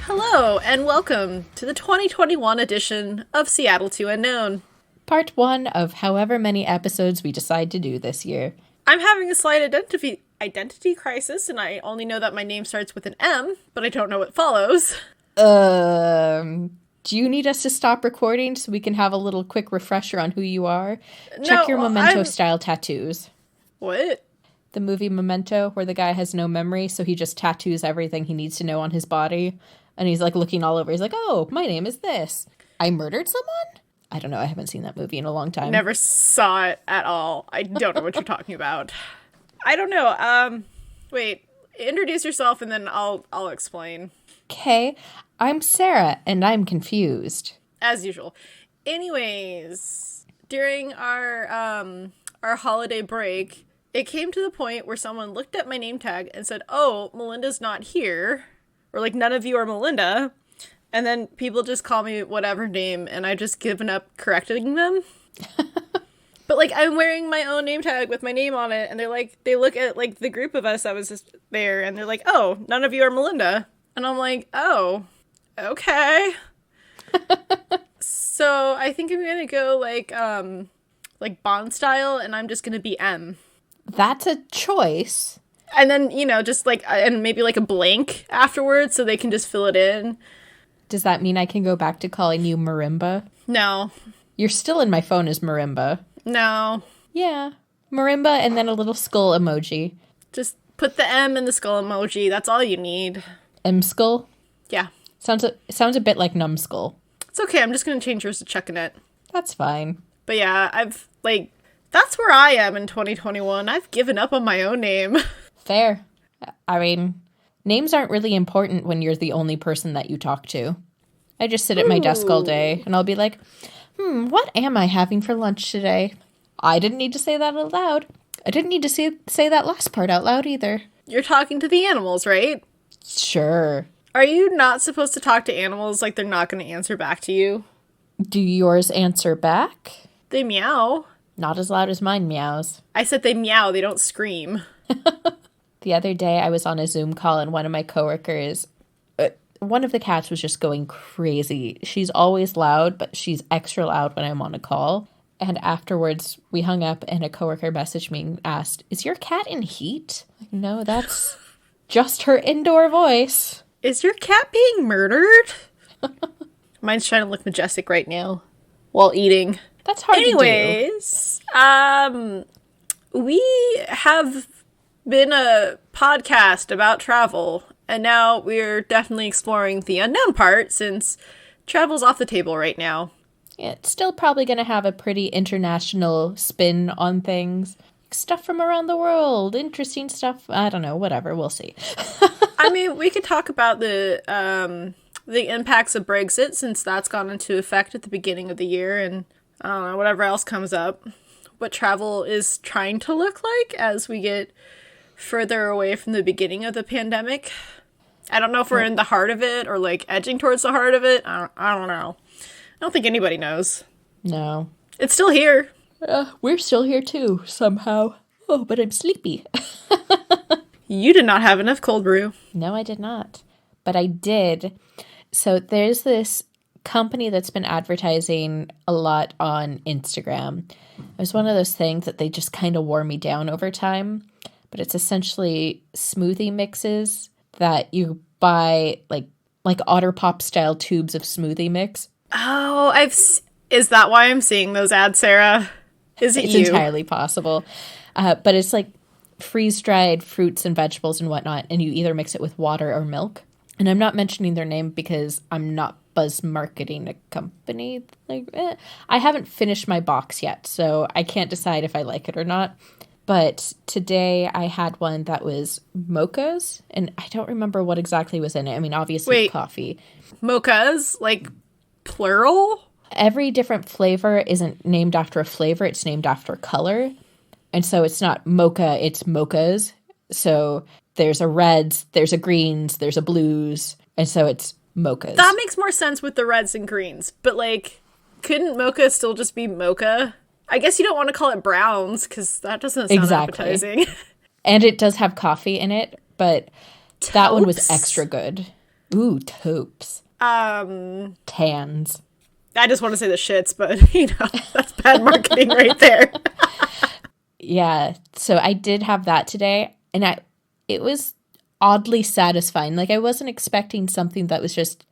Hello, and welcome to the 2021 edition of Seattle to Unknown. Part 1 of however many episodes we decide to do this year. I'm having a slight identity crisis, and I only know that my name starts with an M, but I don't know what follows. Do you need us to stop recording so we can have a little quick refresher on who you are? Check your Memento-style tattoos. What? The movie Memento, where the guy has no memory, so he just tattoos everything he needs to know on his body. And he's, like, looking all over. He's like, oh, my name is this. I murdered someone? I don't know. I haven't seen that movie in a long time. Never saw it at all. I don't know what you're talking about. I don't know. Wait. Introduce yourself, and then I'll explain. Okay. I'm Sarah, and I'm confused. As usual. Anyways, during our holiday break, it came to the point where someone looked at my name tag and said, oh, Melinda's not here. Or, like, none of you are Melinda. And then people just call me whatever name, and I just given up correcting them. But, like, I'm wearing my own name tag with my name on it, and they're like, they look at, like, the group of us that was just there, and they're like, oh, none of you are Melinda. And I'm like, oh, okay. So I think I'm gonna go, like Bond style, and I'm just gonna be M. That's a choice. And then, you know, just, like, and maybe, like, a blank afterwards so they can just fill it in. Does that mean I can go back to calling you Marimba? No. You're still in my phone as Marimba. No. Yeah. Marimba and then a little skull emoji. Just put the M in the skull emoji. That's all you need. M-skull? Yeah. Sounds a bit like numbskull. It's okay. I'm just going to change yours to Chucking It. That's fine. But yeah, that's where I am in 2021. I've given up on my own name. Fair. I mean, names aren't really important when you're the only person that you talk to. I just sit at my desk all day, and I'll be like, what am I having for lunch today? I didn't need to say that out loud. I didn't need to say that last part out loud either. You're talking to the animals, right? Sure. Are you not supposed to talk to animals like they're not going to answer back to you? Do yours answer back? They meow. Not as loud as mine meows. I said they meow, they don't scream. The other day I was on a Zoom call and one of my coworkers, one of the cats was just going crazy. She's always loud, but she's extra loud when I'm on a call. And afterwards we hung up and a coworker messaged me and asked, is your cat in heat? Like, no, that's just her indoor voice. Is your cat being murdered? Mine's trying to look majestic right now while eating. That's hard to do. Anyways, we have been a podcast about travel, and now we're definitely exploring the unknown part since travel's off the table right now. Yeah, it's still probably going to have a pretty international spin on things. Stuff from around the world, interesting stuff. I don't know, whatever, we'll see. I mean, we could talk about the impacts of Brexit since that's gone into effect at the beginning of the year, and I don't know, whatever else comes up. What travel is trying to look like as we get further away from the beginning of the pandemic. I don't know if we're in the heart of it or, like, edging towards the heart of it. I don't know. I don't think anybody knows. No. It's still here. We're still here too, somehow. Oh, but I'm sleepy. You did not have enough cold brew. No, I did not. But I did. So there's this company that's been advertising a lot on Instagram. It was one of those things that they just kind of wore me down over time. But it's essentially smoothie mixes that you buy, like Otter Pop style tubes of smoothie mix. Oh, is that why I'm seeing those ads, Sarah? Is it it's you? It's entirely possible. But it's like freeze-dried fruits and vegetables and whatnot, and you either mix it with water or milk. And I'm not mentioning their name because I'm not buzz marketing a company. I haven't finished my box yet, so I can't decide if I like it or not. But today I had one that was mochas, and I don't remember what exactly was in it. I mean, obviously coffee. Mochas? Like, plural? Every different flavor isn't named after a flavor, it's named after color. And so it's not mocha, it's mochas. So there's a reds, there's a greens, there's a blues, and so it's mochas. That makes more sense with the reds and greens. But, like, couldn't mocha still just be mocha? I guess you don't want to call it browns, because that doesn't sound appetizing. And it does have coffee in it, but that one was extra good. Ooh, taupes. Um, Tans. I just want to say the shits, but, that's bad marketing right there. Yeah, so I did have that today, and it was oddly satisfying. Like, I wasn't expecting something that was just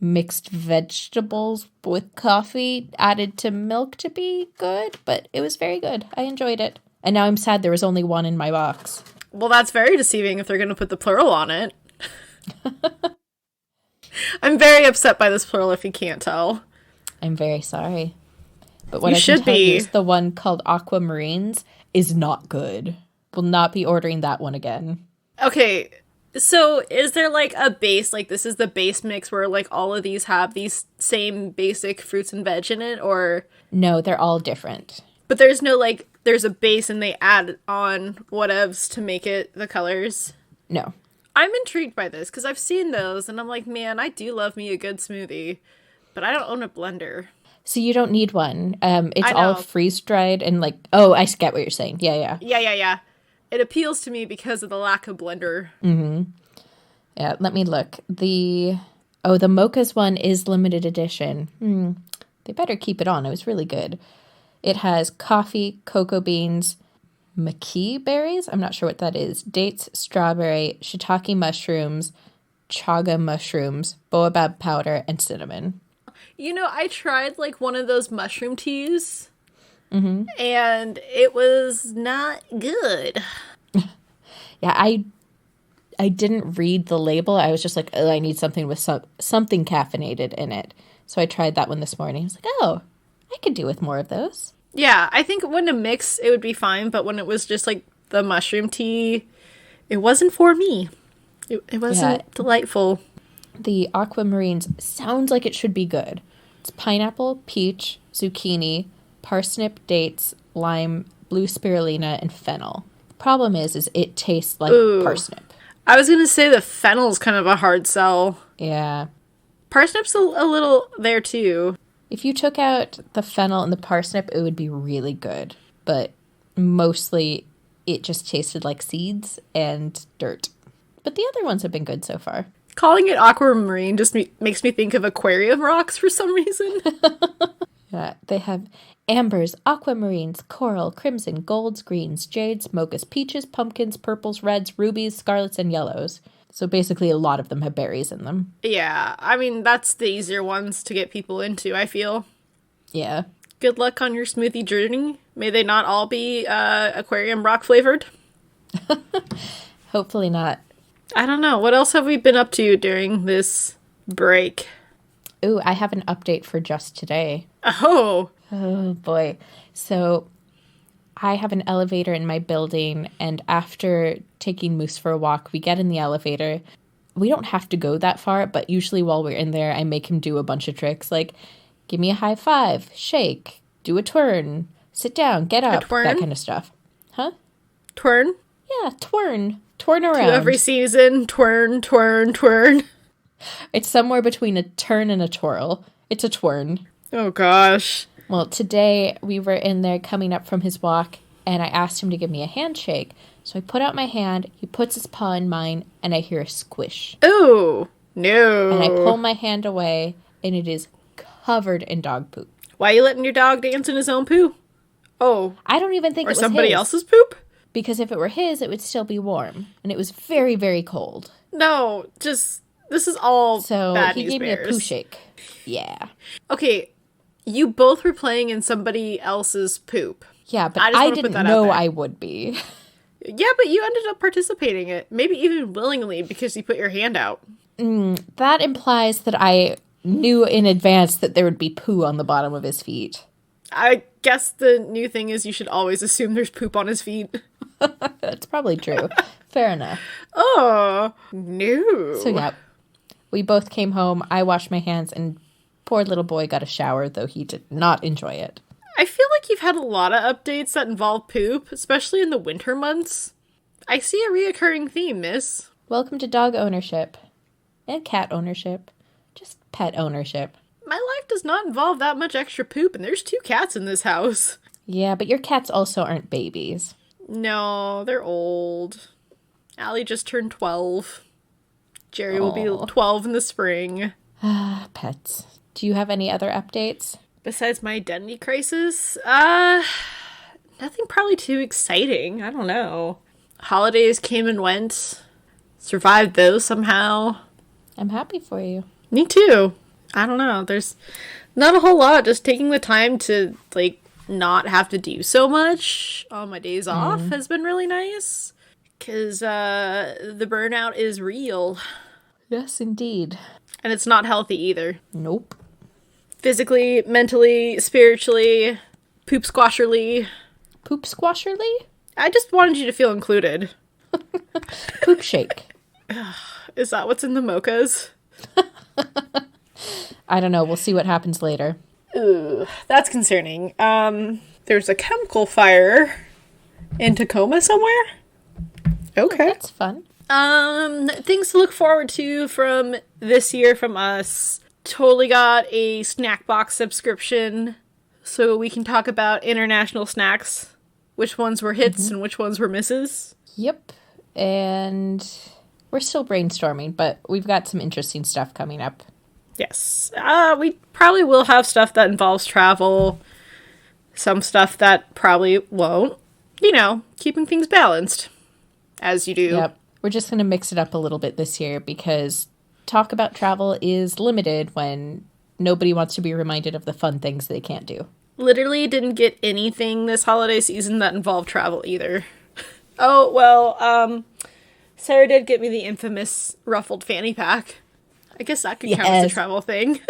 mixed vegetables with coffee added to milk to be good, but it was very good. I enjoyed it. And now I'm sad there was only one in my box. Well, that's very deceiving if they're going to put the plural on it. I'm very upset by this plural if you can't tell. I'm very sorry. But what You I should can tell be. you is the one called Aquamarines is not good. Will not be ordering that one again. Okay, so is there like a base, like this is the base mix where like all of these have these same basic fruits and veg in it, or No, they're all different. but there's no like there's a base and they add on whatevs to make it the colors? No. I'm intrigued by this because I've seen those and I'm like, man, I do love me a good smoothie, but I don't own a blender. So you don't need one. It's I all know. freeze-dried and like, oh, I get what you're saying. Yeah. Yeah. It appeals to me because of the lack of blender. Yeah, let me look. The Mocha's one is limited edition. They better keep it on. It was really good. It has coffee, cocoa beans, maki berries. I'm not sure what that is. Dates, strawberry, shiitake mushrooms, chaga mushrooms, baobab powder, and cinnamon. I tried like one of those mushroom teas, and it was not good. Yeah, I didn't read the label. I was just like, oh, I need something with something caffeinated in it. So I tried that one this morning. I was like, oh, I could do with more of those. Yeah, I think when a mix, it would be fine, but when it was just like the mushroom tea, it wasn't for me. It wasn't delightful. The Aquamarines sounds like it should be good. It's pineapple, peach, zucchini, parsnip, dates, lime, blue spirulina, and fennel. Problem is it tastes like Ooh. parsnip. I was gonna say the fennel's kind of a hard sell. Yeah. Parsnip's a little there too. If you took out the fennel and the parsnip, it would be really good. But mostly it just tasted like seeds and dirt. But the other ones have been good so far. Calling it aquamarine just makes me think of aquarium rocks for some reason. Yeah, they have ambers, aquamarines, coral, crimson, golds, greens, jades, mochas, peaches, pumpkins, purples, reds, rubies, scarlets, and yellows. So basically a lot of them have berries in them. Yeah, I mean, that's the easier ones to get people into, I feel. Yeah. Good luck on your smoothie journey. May they not all be aquarium rock flavored. Hopefully not. I don't know. What else have we been up to during this break? Ooh, I have an update for just today. Oh, Oh boy. So I have an elevator in my building, and after taking Moose for a walk, we get in the elevator. We don't have to go that far, but usually while we're in there, I make him do a bunch of tricks like give me a high five, shake, do a twirl, sit down, get up, twirl? that kind of stuff. Huh? twirn. Yeah, twirl around. To every season, twirn. It's somewhere between a turn and a twirl. It's a twirl. Oh gosh. Well, today we were in there coming up from his walk, and I asked him to give me a handshake. So I put out my hand, he puts his paw in mine, and I hear a squish. Ooh, no. And I pull my hand away, and it is covered in dog poop. Why are you letting your dog dance in his own poo? Oh, I don't even think or it was somebody his, else's poop? because if it were his, it would still be warm, and it was very, very cold. No, just this is all So bad he news gave me a bears. poo shake. Yeah. Okay, you both were playing in somebody else's poop. Yeah, but I just I wanna put didn't that out know there. I would be. Yeah, but you ended up participating in it. Maybe even willingly because you put your hand out. That implies that I knew in advance that there would be poo on the bottom of his feet. I guess the new thing is you should always assume there's poop on his feet. That's probably true. Fair enough. Oh, no. So yeah, we both came home. I washed my hands, and poor little boy got a shower, though he did not enjoy it. I feel like you've had a lot of updates that involve poop, especially in the winter months. I see a reoccurring theme, miss. Welcome to dog ownership and cat ownership, just pet ownership. My life does not involve that much extra poop, and there's 2 cats in this house. Yeah, but your cats also aren't babies. No, they're old. Allie just turned 12. Jerry will be Aw. 12 in the spring. Pets. Do you have any other updates? Besides my identity crisis, nothing probably too exciting. I don't know. Holidays came and went. Survived those somehow. I'm happy for you. Me too. I don't know. There's not a whole lot. Just taking the time to, like, not have to do so much on my days off has been really nice. Because the burnout is real. Yes, indeed. And it's not healthy either. Nope. Physically, mentally, spiritually, poop squasherly. Poop squasherly? I just wanted you to feel included. Poop shake. Is that what's in the mochas? I don't know. We'll see what happens later. Ooh, that's concerning. There's a chemical fire in Tacoma somewhere? Okay. That's fun. Things to look forward to from this year from us. Totally got a snack box subscription so we can talk about international snacks. Which ones were hits and which ones were misses. Yep. And we're still brainstorming, but we've got some interesting stuff coming up. Yes. We probably will have stuff that involves travel. Some stuff that probably won't. You know, keeping things balanced. As you do. Yep. We're just going to mix it up a little bit this year because talk about travel is limited when nobody wants to be reminded of the fun things they can't do. Literally didn't get anything this holiday season that involved travel either. Oh, well, Sarah did get me the infamous ruffled fanny pack. I guess that could count as a travel thing.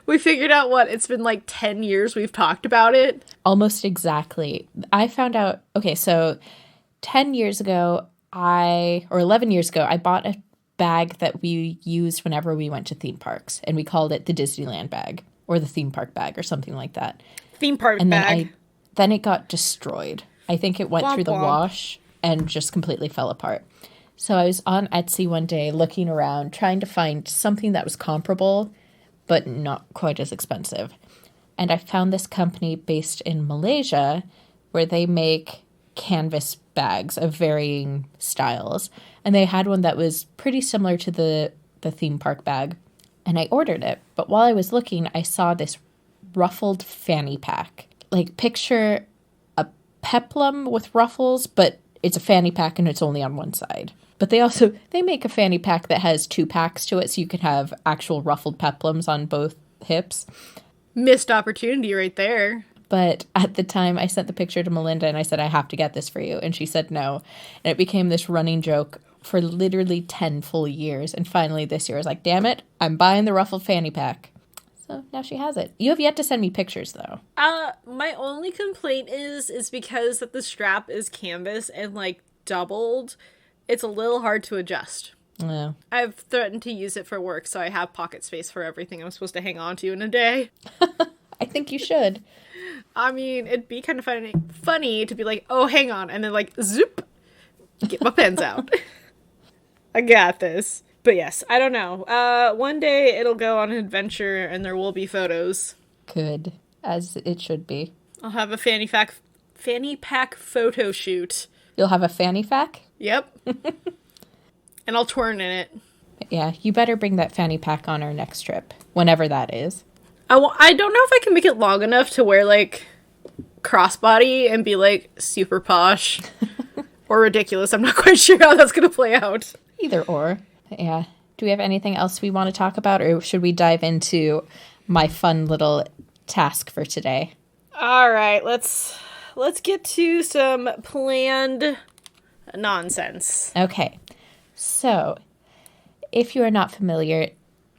We figured out it's been like 10 years we've talked about it. Almost exactly. I found out, okay, so 10 years ago, or 11 years ago, I bought a bag that we used whenever we went to theme parks, and we called it the Disneyland bag, or the theme park bag, or something like that. Theme park and bag. Then it got destroyed. I think it went through the wash and just completely fell apart. So I was on Etsy one day looking around, trying to find something that was comparable, but not quite as expensive. And I found this company based in Malaysia where they make canvas bags of varying styles. And they had one that was pretty similar to the theme park bag. And I ordered it. But while I was looking, I saw this ruffled fanny pack. Like, picture a peplum with ruffles, but it's a fanny pack and it's only on one side. But they make a fanny pack that has 2 packs to it, so you can have actual ruffled peplums on both hips. Missed opportunity right there. But at the time, I sent the picture to Melinda and I said, I have to get this for you. And she said no. And it became this running joke for literally 10 full years. And finally this year I was like, damn it, I'm buying the ruffled fanny pack. So now she has it. You have yet to send me pictures, though. My only complaint is because that the strap is canvas and, like, doubled, it's a little hard to adjust. No. I've threatened to use it for work, so I have pocket space for everything I'm supposed to hang on to in a day. I think you should. I mean, it'd be kind of funny to be like, oh, hang on, and then, like, zoop, get my pens out. I got this. But yes, I don't know. One day it'll go on an adventure and there will be photos. Good. As it should be. I'll have a fanny pack photo shoot. You'll have a fanny pack? Yep. And I'll twirl in it. Yeah, you better bring that fanny pack on our next trip. Whenever that is. I don't know if I can make it long enough to wear, like, crossbody and be, like, super posh. Or ridiculous. I'm not quite sure how that's going to play out. Either or. Yeah. Do we have anything else we want to talk about, or should we dive into my fun little task for today? All right, let's get to some planned nonsense. Okay. So, if you are not familiar,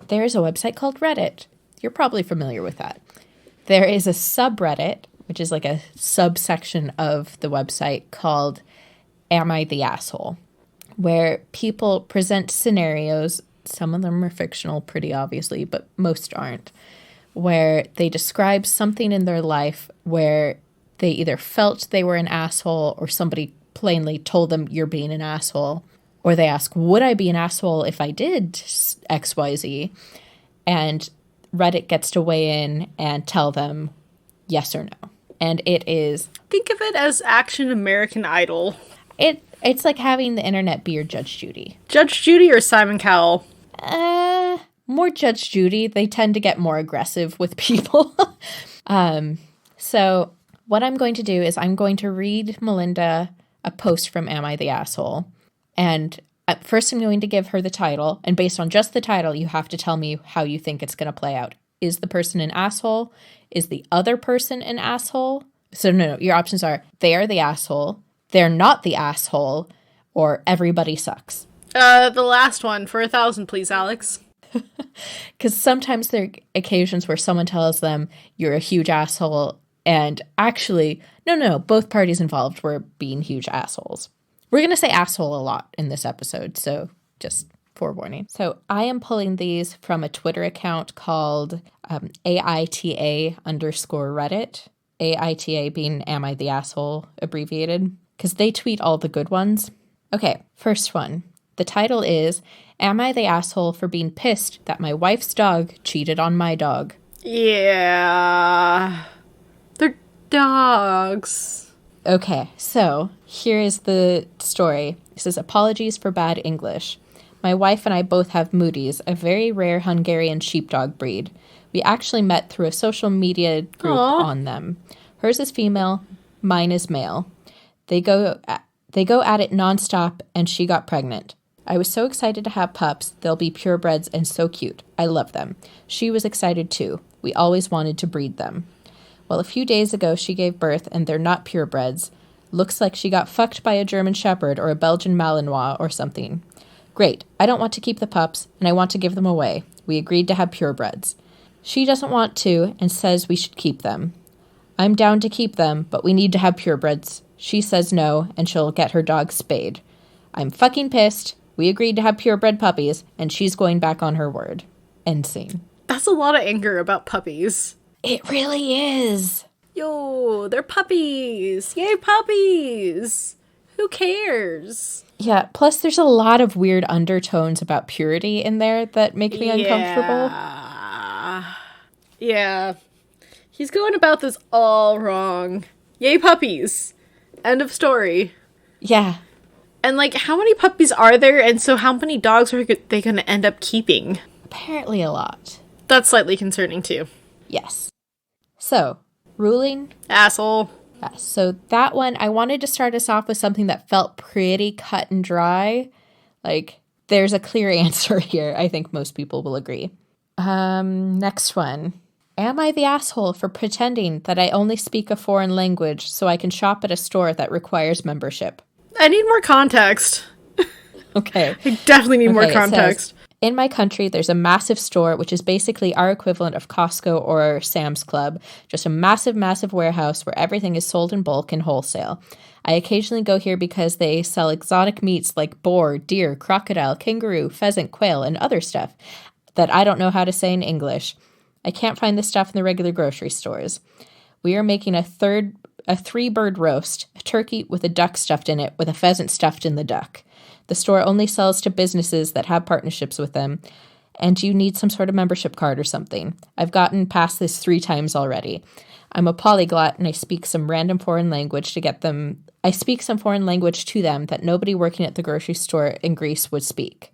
there is a website called Reddit. You're probably familiar with that. There is a subreddit, which is like a subsection of the website called Am I the Asshole? Where people present scenarios, some of them are fictional pretty obviously, but most aren't, where they describe something in their life where they either felt they were an asshole or somebody plainly told them you're being an asshole, or they ask, would I be an asshole if I did XYZ? And Reddit gets to weigh in and tell them yes or no. And it is... Think of it as Action American Idol. It's like having the internet be your Judge Judy. Judge Judy or Simon Cowell? More Judge Judy. They tend to get more aggressive with people. So what I'm going to do is I'm going to read Melinda a post from Am I the Asshole? And at first I'm going to give her the title. And based on just the title, you have to tell me how you think it's going to play out. Is the person an asshole? Is the other person an asshole? So no, your options are they are the asshole, they're not the asshole, or everybody sucks. The last one for 1,000, please, Alex. Because sometimes there are occasions where someone tells them you're a huge asshole, and actually, no, both parties involved were being huge assholes. We're going to say asshole a lot in this episode, so just forewarning. So I am pulling these from a Twitter account called AITA_Reddit. AITA being Am I the Asshole abbreviated, because they tweet all the good ones. Okay, first one. The title is, Am I the Asshole for being pissed that my wife's dog cheated on my dog? Yeah. They're dogs. Okay, so here is the story. It says, apologies for bad English. My wife and I both have Moody's, a very rare Hungarian sheepdog breed. We actually met through a social media group on them. Hers is female, mine is male. They go at it nonstop, and she got pregnant. I was so excited to have pups. They'll be purebreds and so cute. I love them. She was excited too. We always wanted to breed them. Well, a few days ago, she gave birth, and they're not purebreds. Looks like she got fucked by a German Shepherd or a Belgian Malinois or something. Great. I don't want to keep the pups, and I want to give them away. We agreed to have purebreds. She doesn't want to and says we should keep them. I'm down to keep them, but we need to have purebreds. She says no, and she'll get her dog spayed. I'm fucking pissed. We agreed to have purebred puppies, and she's going back on her word. End scene. That's a lot of anger about puppies. It really is. Yo, they're puppies. Yay, puppies. Who cares? Yeah, plus there's a lot of weird undertones about purity in there that make me uncomfortable. Yeah. He's going about this all wrong. Yay, puppies. End of story. Yeah. And, like, how many puppies are there, and so how many dogs are they going to end up keeping? Apparently a lot. That's slightly concerning, too. Yes. So, ruling? Asshole. Yeah, so that one, I wanted to start us off with something that felt pretty cut and dry. Like, there's a clear answer here. I think most people will agree. Next one. Am I the asshole for pretending that I only speak a foreign language so I can shop at a store that requires membership? I need more context. Okay. I definitely need more context. Says, in my country, there's a massive store, which is basically our equivalent of Costco or Sam's Club, just a massive, massive warehouse where everything is sold in bulk and wholesale. I occasionally go here because they sell exotic meats like boar, deer, crocodile, kangaroo, pheasant, quail, and other stuff that I don't know how to say in English. I can't find this stuff in the regular grocery stores. We are making a 3-bird roast, a turkey with a duck stuffed in it with a pheasant stuffed in the duck. The store only sells to businesses that have partnerships with them, and you need some sort of membership card or something. I've gotten past this 3 times already. I'm a polyglot, and I speak some random foreign language to get them. I speak some foreign language to them that nobody working at the grocery store in Greece would speak.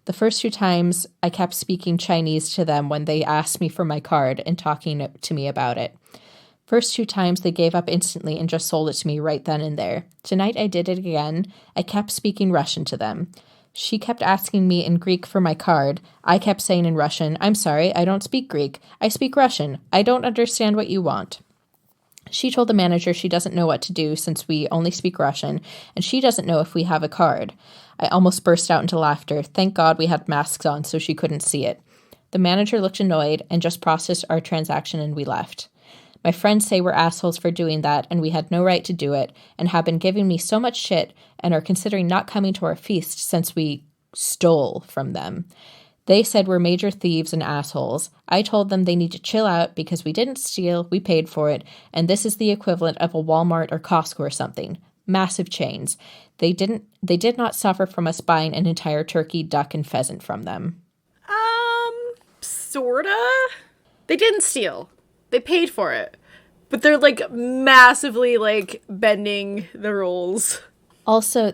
The first 2 times, I kept speaking Chinese to them when they asked me for my card and talking to me about it. First 2 times, they gave up instantly and just sold it to me right then and there. Tonight, I did it again. I kept speaking Russian to them. She kept asking me in Greek for my card. I kept saying in Russian, I'm sorry, I don't speak Greek. I speak Russian. I don't understand what you want. She told the manager she doesn't know what to do since we only speak Russian, and she doesn't know if we have a card. I almost burst out into laughter. Thank God we had masks on so she couldn't see it. The manager looked annoyed and just processed our transaction and we left. My friends say we're assholes for doing that and we had no right to do it and have been giving me so much shit and are considering not coming to our feast since we stole from them. They said we're major thieves and assholes. I told them they need to chill out because we didn't steal, we paid for it, and this is the equivalent of a Walmart or Costco or something. Massive chains. They did not suffer from us buying an entire turkey, duck, and pheasant from them. Sorta? They didn't steal. They paid for it. But they're, like, massively, like, bending the rules. Also,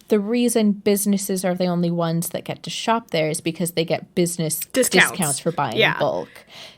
the reason businesses are the only ones that get to shop there is because they get business discounts for buying in bulk.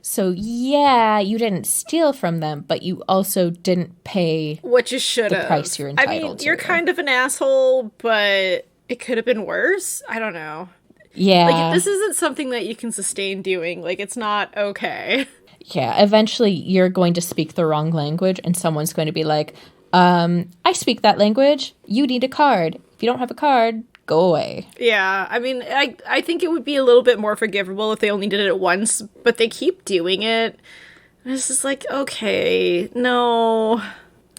So yeah, you didn't steal from them, but you also didn't pay what you should have. The price you're entitled to. You're kind of an asshole, but it could have been worse. I don't know. Yeah. Like, this isn't something that you can sustain doing. Like, it's not okay. Yeah, eventually you're going to speak the wrong language and someone's going to be like, I speak that language. You need a card. If you don't have a card, go away. Yeah, I mean, I think it would be a little bit more forgivable if they only did it once, but they keep doing it. And it's just like, okay, no.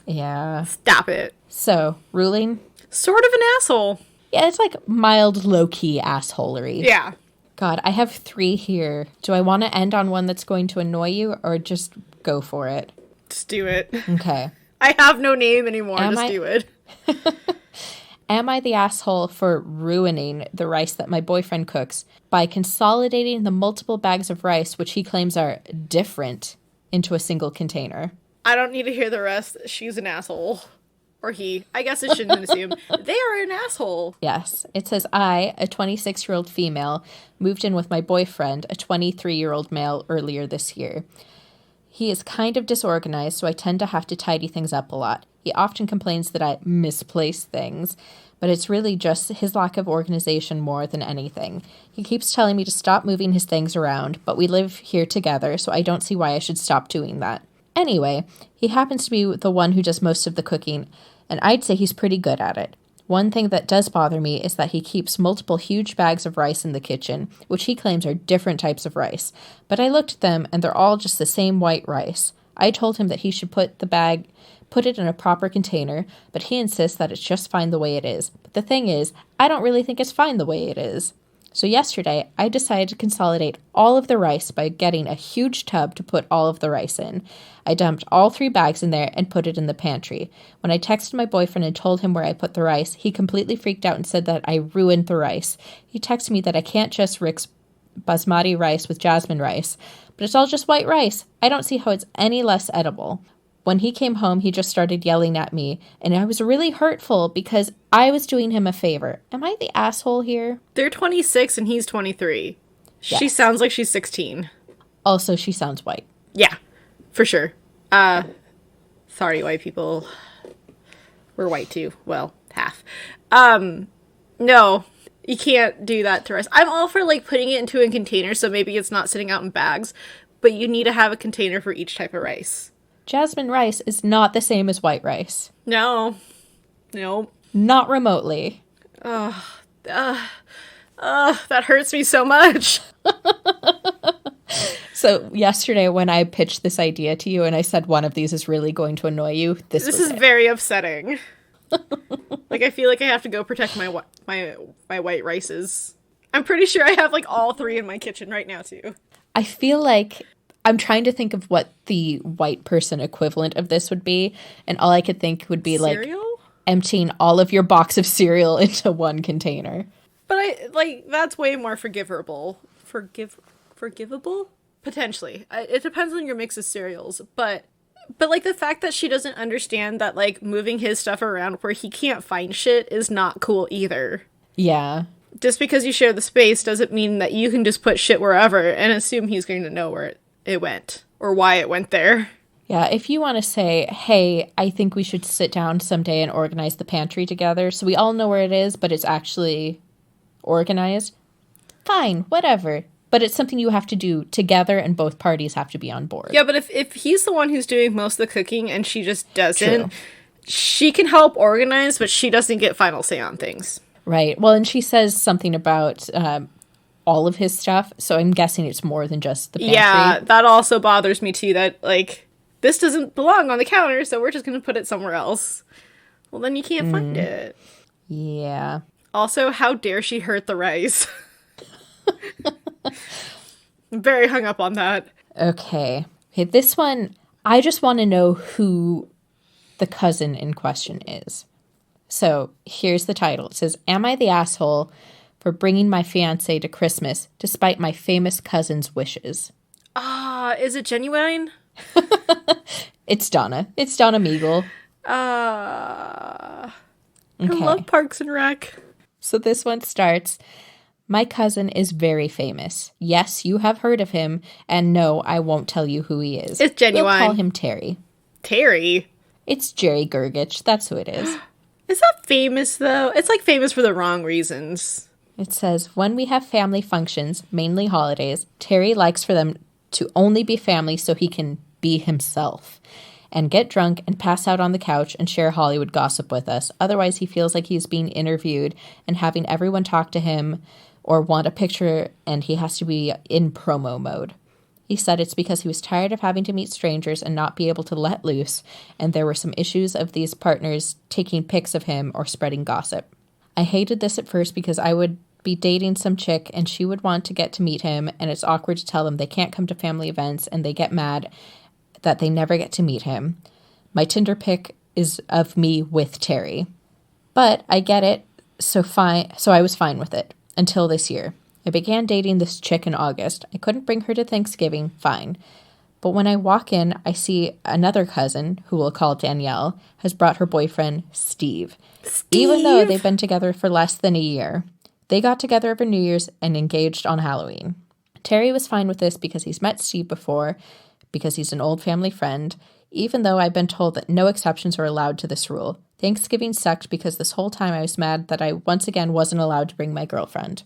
Yeah. Stop it. So, ruling? Sort of an asshole. Yeah, it's like mild low-key assholery. Yeah. God, I have 3 here. Do I want to end on one that's going to annoy you or just go for it? Just do it. Okay. I have no name anymore. Do it. Am I the asshole for ruining the rice that my boyfriend cooks by consolidating the multiple bags of rice, which he claims are different, into a single container? I don't need to hear the rest. She's an asshole. Or he. I guess I shouldn't assume. They are an asshole. Yes. It says, I, a 26-year-old female, moved in with my boyfriend, a 23-year-old male, earlier this year. He is kind of disorganized, so I tend to have to tidy things up a lot. He often complains that I misplace things, but it's really just his lack of organization more than anything. He keeps telling me to stop moving his things around, but we live here together, so I don't see why I should stop doing that. Anyway, he happens to be the one who does most of the cooking, and I'd say he's pretty good at it. One thing that does bother me is that he keeps multiple huge bags of rice in the kitchen, which he claims are different types of rice. But I looked at them, and they're all just the same white rice. I told him that he should put it in a proper container, but he insists that it's just fine the way it is. But the thing is, I don't really think it's fine the way it is. So yesterday, I decided to consolidate all of the rice by getting a huge tub to put all of the rice in. I dumped all 3 bags in there and put it in the pantry. When I texted my boyfriend and told him where I put the rice, he completely freaked out and said that I ruined the rice. He texted me that I can't just mix basmati rice with jasmine rice, but it's all just white rice. I don't see how it's any less edible. When he came home, he just started yelling at me, and I was really hurtful because I was doing him a favor. Am I the asshole here? They're 26 and he's 23. Yes. She sounds like she's 16. Also, she sounds white. Yeah, for sure. Sorry, white people. We're white too. Well, half. No, you can't do that to rice. I'm all for, like, putting it into a container so maybe it's not sitting out in bags, but you need to have a container for each type of rice. Jasmine rice is not the same as white rice. No. Nope. Not remotely. That hurts me so much. So yesterday when I pitched this idea to you and I said one of these is really going to annoy you, this is very upsetting. Like, I feel like I have to go protect my white rices. I'm pretty sure I have, like, all 3 in my kitchen right now, too. I feel like I'm trying to think of what the white person equivalent of this would be, and all I could think would be cereal? Like emptying all of your box of cereal into one container. But that's way more forgivable. Forgivable? Potentially. It depends on your mix of cereals, but like the fact that she doesn't understand that, like, moving his stuff around where he can't find shit is not cool either. Yeah. Just because you share the space doesn't mean that you can just put shit wherever and assume he's going to know where it went or why it went there. Yeah, if you want to say, hey, I think we should sit down someday and organize the pantry together so we all know where it is, but it's actually organized, fine, whatever. But it's something you have to do together and both parties have to be on board. Yeah, but if he's the one who's doing most of the cooking and she just doesn't, she can help organize, but she doesn't get final say on things. Right. Well, and she says something about all of his stuff, so I'm guessing it's more than just the pantry. Yeah, that also bothers me too, that, like, this doesn't belong on the counter, so we're just going to put it somewhere else. Well, then you can't find it. Yeah. Also, how dare she hurt the rice? I'm very hung up on that. Okay, this one, I just want to know who the cousin in question is. So, here's the title. It says, Am I the asshole for bringing my fiancé to Christmas despite my famous cousin's wishes? Is it genuine? It's Donna. It's Donna Meagle. I love Parks and Rec. So this one starts, my cousin is very famous. Yes, you have heard of him. And no, I won't tell you who he is. It's genuine. We'll call him Terry. Terry? It's Jerry Gergich. That's who it is. Is that famous, though? It's like famous for the wrong reasons. It says, when we have family functions, mainly holidays, Terry likes for them to only be family so he can be himself and get drunk and pass out on the couch and share Hollywood gossip with us. Otherwise, he feels like he's being interviewed and having everyone talk to him or want a picture, and he has to be in promo mode. He said it's because he was tired of having to meet strangers and not be able to let loose, and there were some issues of these partners taking pics of him or spreading gossip. I hated this at first because I would be dating some chick and she would want to get to meet him, and it's awkward to tell them they can't come to family events, and they get mad that they never get to meet him. My Tinder pic is of me with Terry. But I get it, so I was fine with it. Until this year. I began dating this chick in August. I couldn't bring her to Thanksgiving, fine. But when I walk in, I see another cousin, who we'll call Danielle, has brought her boyfriend, Steve. Even though they've been together for less than a year. They got together over New Year's and engaged on Halloween. Terry was fine with this because he's met Steve before, because he's an old family friend, even though I've been told that no exceptions are allowed to this rule. Thanksgiving sucked because this whole time I was mad that I once again wasn't allowed to bring my girlfriend.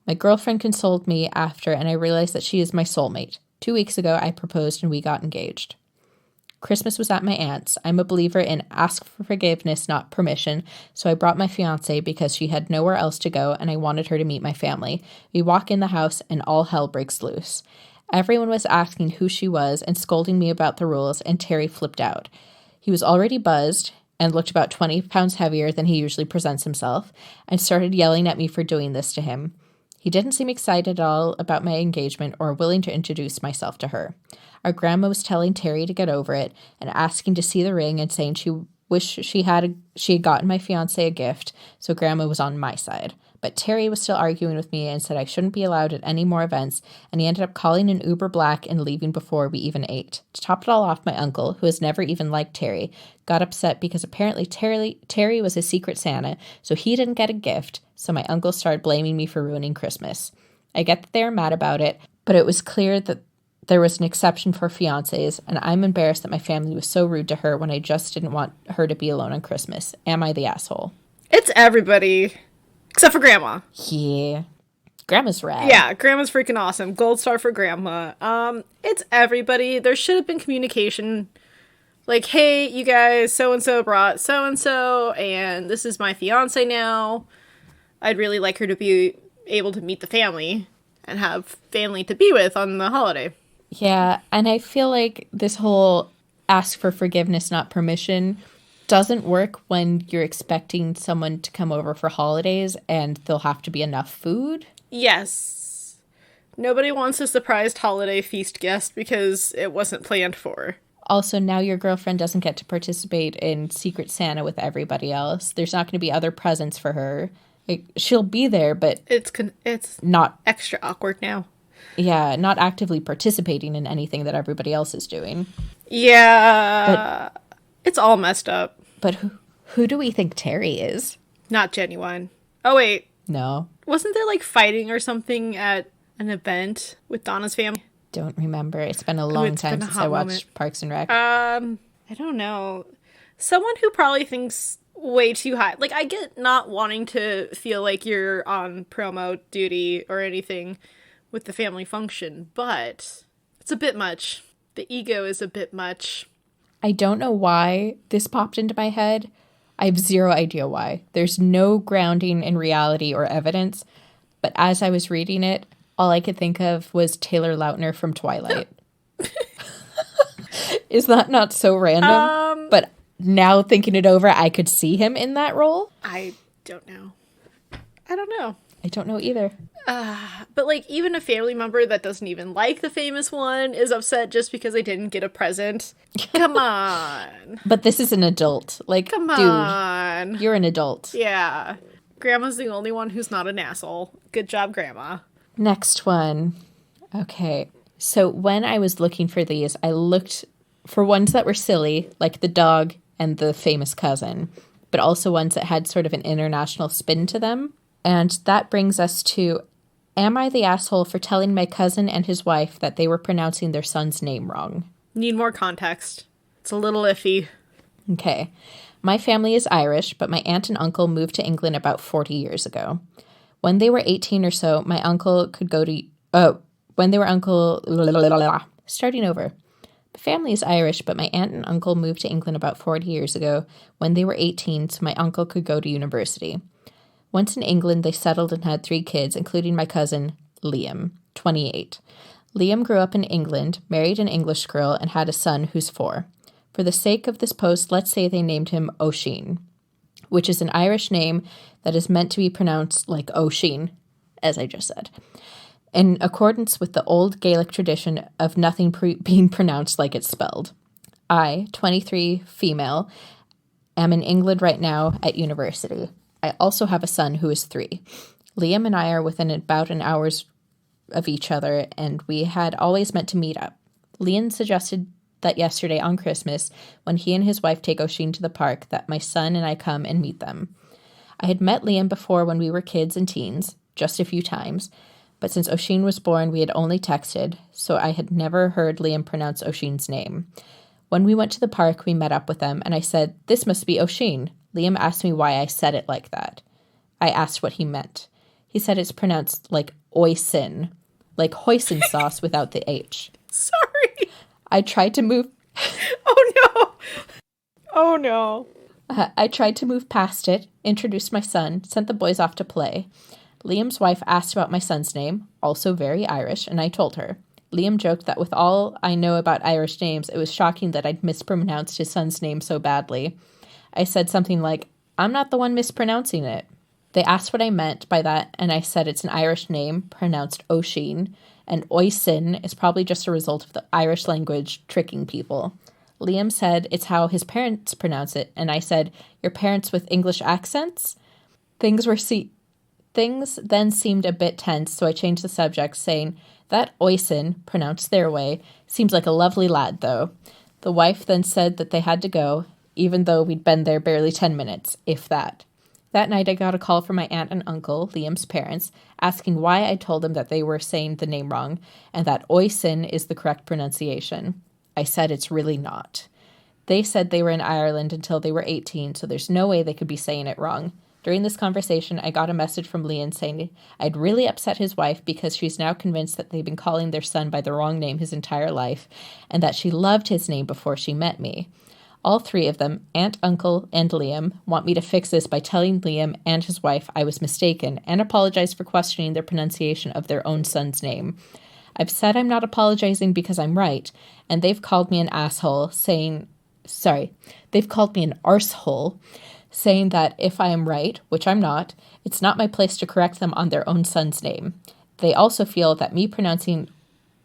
My girlfriend consoled me after, and I realized that she is my soulmate. 2 weeks ago, I proposed and we got engaged. Christmas was at my aunt's. I'm a believer in ask for forgiveness, not permission, so I brought my fiancé because she had nowhere else to go and I wanted her to meet my family. We walk in the house and all hell breaks loose. Everyone was asking who she was and scolding me about the rules, and Terry flipped out. He was already buzzed and looked about 20 pounds heavier than he usually presents himself, and started yelling at me for doing this to him. He didn't seem excited at all about my engagement or willing to introduce myself to her. Our grandma was telling Terry to get over it and asking to see the ring and saying she wished she had gotten my fiancé a gift, so grandma was on my side. But Terry was still arguing with me and said I shouldn't be allowed at any more events, and he ended up calling an Uber Black and leaving before we even ate. To top it all off, my uncle, who has never even liked Terry, got upset because apparently Terry was a secret Santa, so he didn't get a gift, so my uncle started blaming me for ruining Christmas. I get that they are mad about it, but it was clear that there was an exception for fiancés, and I'm embarrassed that my family was so rude to her when I just didn't want her to be alone on Christmas. Am I the asshole? It's everybody. Except for Grandma. Yeah. Grandma's rad. Yeah, Grandma's freaking awesome. Gold star for Grandma. It's everybody. There should have been communication. Like, hey, you guys, so-and-so brought so-and-so, and this is my fiance now. I'd really like her to be able to meet the family and have family to be with on the holiday. Yeah, and I feel like this whole ask for forgiveness, not permission, doesn't work when you're expecting someone to come over for holidays and there'll have to be enough food. Yes. Nobody wants a surprised holiday feast guest because it wasn't planned for. Also, now your girlfriend doesn't get to participate in Secret Santa with everybody else. There's not going to be other presents for her. Like, she'll be there, but it's not extra awkward now. Yeah, not actively participating in anything that everybody else is doing. Yeah, it's all messed up. But who do we think Terry is? Not genuine. Oh, wait. No. Wasn't there, like, fighting or something at an event with Donna's family? Don't remember. It's been a long time since I watched Parks and Rec. I don't know. Someone who probably thinks way too high. Like, I get not wanting to feel like you're on promo duty or anything with the family function, but it's a bit much. The ego is a bit much. I don't know why this popped into my head. I have zero idea why. There's no grounding in reality or evidence. But as I was reading it, all I could think of was Taylor Lautner from Twilight. Is that not so random? But now thinking it over, I could see him in that role. I don't know. I don't know. I don't know either. But, like, even a family member that doesn't even like the famous one is upset just because they didn't get a present. Come on. But this is an adult. Like, come on. Dude, you're an adult. Yeah. Grandma's the only one who's not an asshole. Good job, Grandma. Next one. Okay. So when I was looking for these, I looked for ones that were silly, like the dog and the famous cousin. but also ones that had sort of an international spin to them. And that brings us to, am I the asshole for telling my cousin and his wife that they were pronouncing their son's name wrong? Need more context. It's a little iffy. Okay. My family is Irish, but my aunt and uncle moved to England about 40 years ago. When they were 18 or so, my uncle could go to... when they were uncle... Starting over. My family is Irish, but my aunt and uncle moved to England about 40 years ago when they were 18, so my uncle could go to university. Once in England, they settled and had 3 kids, including my cousin, Liam, 28. Liam grew up in England, married an English girl, and had a son who's 4. For the sake of this post, let's say they named him Oisin, which is an Irish name that is meant to be pronounced like Oisin, as I just said, in accordance with the old Gaelic tradition of nothing being pronounced like it's spelled. I, 23, female, am in England right now at university. I also have a son who is 3. Liam and I are within about an hour's of each other, and we had always meant to meet up. Liam suggested that yesterday on Christmas, when he and his wife take Oisin to the park, that my son and I come and meet them. I had met Liam before when we were kids and teens, just a few times, but since Oisin was born, we had only texted, so I had never heard Liam pronounce Oisin's name. When we went to the park, we met up with them, and I said, "This must be Oisin." Liam asked me why I said it like that. I asked what he meant. He said it's pronounced like Oisin, like hoisin sauce without the H. Sorry. I tried to move... Oh, no. Oh, no. I tried to move past it, introduced my son, sent the boys off to play. Liam's wife asked about my son's name, also very Irish, and I told her. Liam joked that with all I know about Irish names, it was shocking that I'd mispronounced his son's name so badly. I said something like, "I'm not the one mispronouncing it." They asked what I meant by that, and I said it's an Irish name, pronounced Oisin, and Oisin is probably just a result of the Irish language tricking people. Liam said it's how his parents pronounce it, and I said, "Your parents with English accents?" Things then seemed a bit tense, so I changed the subject, saying, "That Oisin, pronounced their way, seems like a lovely lad, though." The wife then said that they had to go, even though we'd been there barely 10 minutes, if that. That night I got a call from my aunt and uncle, Liam's parents, asking why I told them that they were saying the name wrong, and that Oisin is the correct pronunciation. I said it's really not. They said they were in Ireland until they were 18, so there's no way they could be saying it wrong. During this conversation, I got a message from Liam saying I'd really upset his wife because she's now convinced that they've been calling their son by the wrong name his entire life, and that she loved his name before she met me. All 3 of them, aunt, uncle, and Liam, want me to fix this by telling Liam and his wife I was mistaken and apologize for questioning their pronunciation of their own son's name. I've said I'm not apologizing because I'm right, and they've called me an asshole, they've called me an arsehole, saying that if I am right, which I'm not, it's not my place to correct them on their own son's name. They also feel that me pronouncing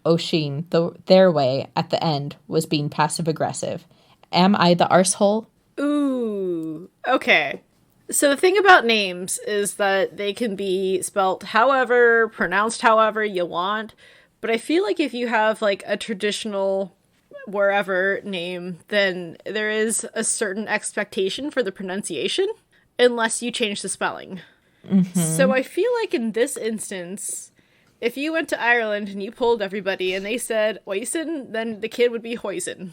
Oisin their way at the end was being passive-aggressive. Am I the arsehole? Ooh, okay. So the thing about names is that they can be spelt however, pronounced however you want, but I feel like if you have like a traditional wherever name, then there is a certain expectation for the pronunciation, unless you change the spelling. Mm-hmm. So I feel like in this instance, if you went to Ireland and you polled everybody and they said Oisin, then the kid would be Hoisin.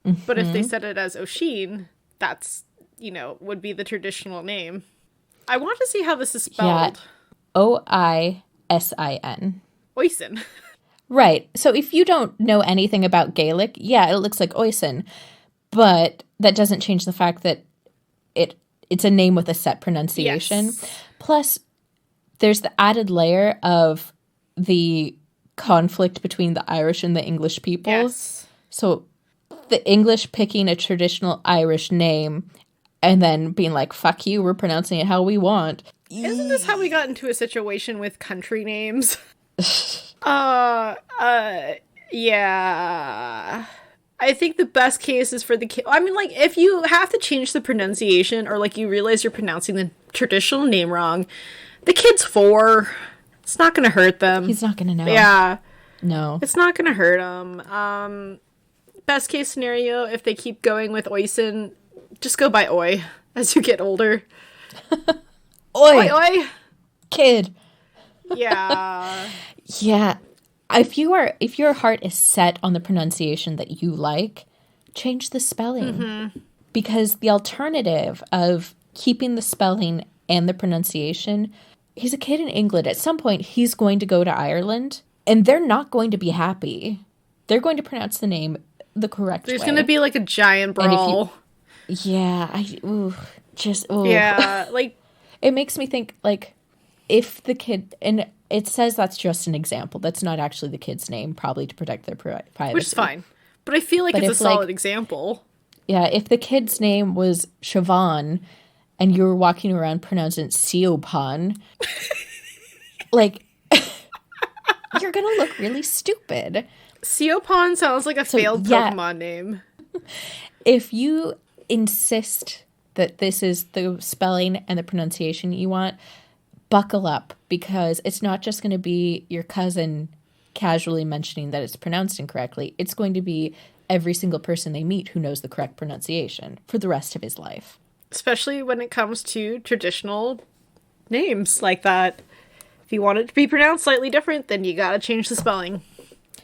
Mm-hmm. But if they said it as Oisin, that's, would be the traditional name. I want to see how this is spelled. Yeah. Oisin. Oisin. Right. So if you don't know anything about Gaelic, yeah, it looks like Oisin. But that doesn't change the fact that it's a name with a set pronunciation. Yes. Plus, there's the added layer of the conflict between the Irish and the English peoples. Yes. So the English picking a traditional Irish name and then being like, fuck you, we're pronouncing it how we want. Isn't this how we got into a situation with country names? Yeah. I think the best case is for the kid. I mean, like, if you have to change the pronunciation or, like, you realize you're pronouncing the traditional name wrong, the kid's 4. It's not going to hurt them. He's not going to know. Yeah. No. It's not going to hurt them. Best case scenario, if they keep going with Oisin, just go by Oi. as you get older. Oi, Oi, oi. kid. Yeah. Yeah. If your heart is set on the pronunciation that you like, change the spelling. Because the alternative of keeping the spelling and the pronunciation, he's a kid in England. At some point, he's going to go to Ireland, and they're not going to be happy. They're going to pronounce the name the correct There's way. going to be like a giant brawl. Yeah, ooh. Yeah, like, It makes me think, like, if the kid, and it says that's just an example. That's not actually the kid's name, probably to protect their privacy. which is fine. But I feel like But it's a if, like- solid example. Yeah, if the kid's name was Siobhan and you were walking around pronouncing it Siobhan, like, you're going to look really stupid. Siopon sounds like a failed yeah. Pokemon name. If you insist that this is the spelling and the pronunciation you want, buckle up, because it's not just going to be your cousin casually mentioning that it's pronounced incorrectly. It's going to be every single person they meet who knows the correct pronunciation for the rest of his life. Especially when it comes to traditional names like that. If you want it to be pronounced slightly different, then you gotta change the spelling.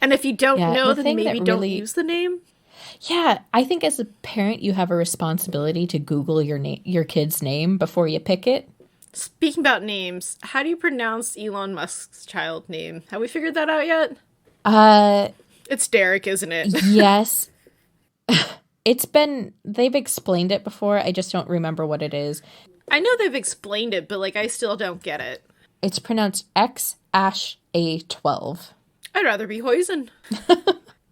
And if you don't know, the then thing maybe that don't really- use the name. Yeah, I think as a parent, you have a responsibility to Google your kid's name before you pick it. Speaking about names, how do you pronounce Elon Musk's child name? Have we figured that out yet? It's Derek, isn't it? Yes. They've explained it before. I just don't remember what it is. I know they've explained it, but like I still don't get it. It's pronounced X-A12. I'd rather be Hoisin.